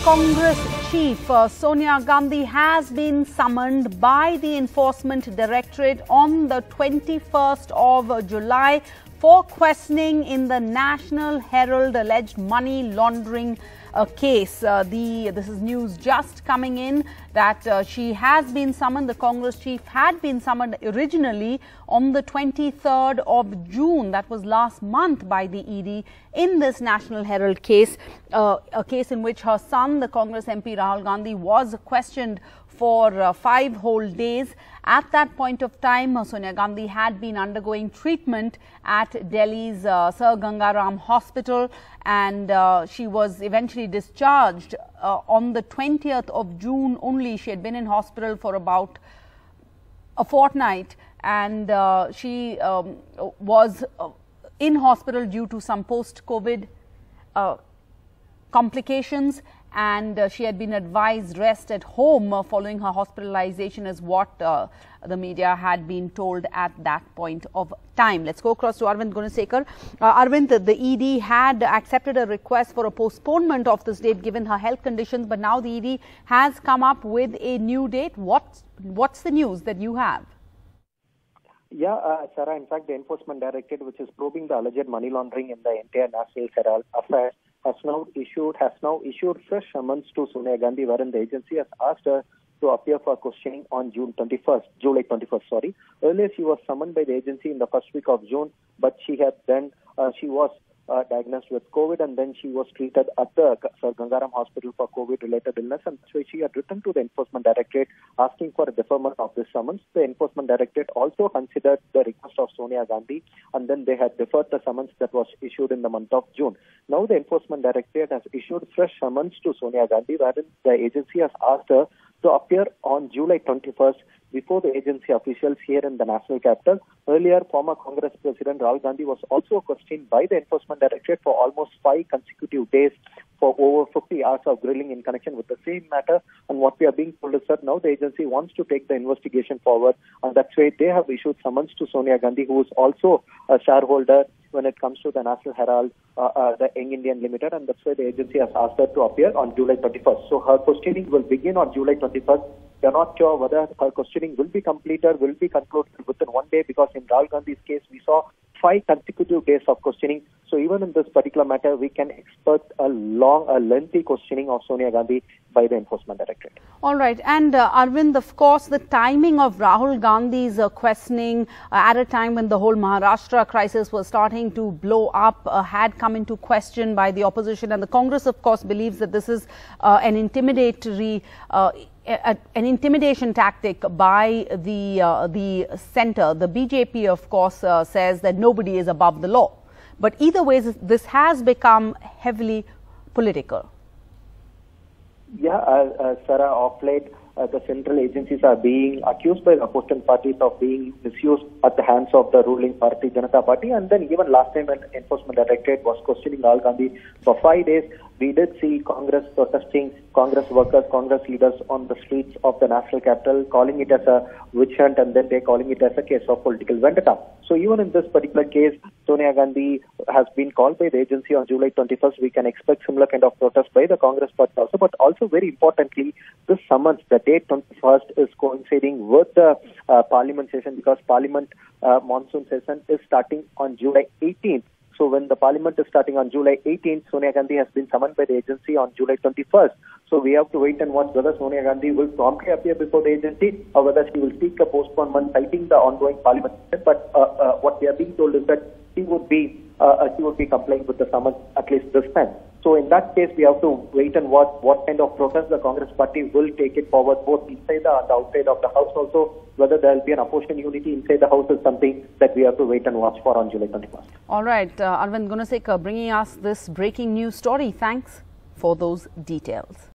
Congress chief Sonia Gandhi has been summoned by the Enforcement Directorate on the 21st of July for questioning in the National Herald alleged money laundering case. This is news just coming in that she has been summoned. The Congress chief had been summoned originally on the 23rd of June, that was last month, by the ED in this National Herald case, a case in which her son, the Congress MP Rahul Gandhi, was questioned for 5 whole days. At that point of time, Sonia Gandhi had been undergoing treatment at Delhi's Sir Gangaram Hospital, and she was eventually discharged on the 20th of June only. She had been in hospital for about a fortnight, and she was in hospital due to some post-COVID complications, and she had been advised rest at home following her hospitalization, is what the media had been told at that point of time. Let's go across to Arvind Gunasekar. Arvind, the ED had accepted a request for a postponement of this date given her health conditions, but now the ED has come up with a new date. What's the news that you have? Yeah, Sarah, in fact, the Enforcement Directorate, which is probing the alleged money laundering in the entire National Herald affair, has now issued fresh summons to Sonia Gandhi, wherein the agency has asked her to appear for questioning on July 21st. Earlier, she was summoned by the agency in the first week of June, but she was diagnosed with COVID, and then she was treated at the Sir Gangaram Hospital for COVID-related illness, and so she had written to the Enforcement Directorate asking for a deferment of this summons. The Enforcement Directorate also considered the request of Sonia Gandhi, and then they had deferred the summons that was issued in the month of June. Now the Enforcement Directorate has issued fresh summons to Sonia Gandhi, wherein the agency has asked her to appear on July 21st before the agency officials here in the national capital. Earlier, former Congress President Rahul Gandhi was also questioned by the Enforcement Directorate for almost 5 consecutive days for over 50 hours of grilling in connection with the same matter. And what we are being told is that now the agency wants to take the investigation forward, and that's why they have issued summons to Sonia Gandhi, who is also a shareholder when it comes to the National Herald, the Young Indian Limited, and that's why the agency has asked her to appear on July 21st. So her questioning will begin on July 21st. We are not sure whether her questioning will be concluded within 1 day, because in Rahul Gandhi's case, we saw 5 consecutive days of questioning. So even in this particular matter, we can expect a lengthy questioning of Sonia Gandhi by the Enforcement Directorate. All right. And Arvind, of course, the timing of Rahul Gandhi's questioning at a time when the whole Maharashtra crisis was starting to blow up had come into question by the opposition. And the Congress, of course, believes that this is an intimidation tactic by the centre. The BJP, of course, says that nobody is above the law. But either way, this has become heavily political. Yeah, Sarah, of late, the central agencies are being accused by the opposition parties of being misused at the hands of the ruling party, Janata Party. And then even last time when Enforcement Directorate was questioning Rahul Gandhi for 5 days, we did see Congress protesting, Congress workers, Congress leaders on the streets of the national capital, calling it as a witch hunt, and then they're calling it as a case of political vendetta. So even in this particular case, Sonia Gandhi has been called by the agency on July 21st. We can expect similar kind of protest by the Congress party also. But also very importantly, this summons, the date 21st, is coinciding with the Parliament session, because Parliament monsoon session is starting on July 18th. So when the Parliament is starting on July 18th, Sonia Gandhi has been summoned by the agency on July 21st. So we have to wait and watch whether Sonia Gandhi will promptly appear before the agency or whether she will seek a postponement citing the ongoing Parliament. But what we are being told is that she would be complying with the summons at least this time. So in that case, we have to wait and watch what kind of protest the Congress party will take it forward, both inside and outside of the House also. Whether there will be an opposition unity inside the House is something that we have to wait and watch for on July 21st. All right, Arvind Gunasekar bringing us this breaking news story. Thanks for those details.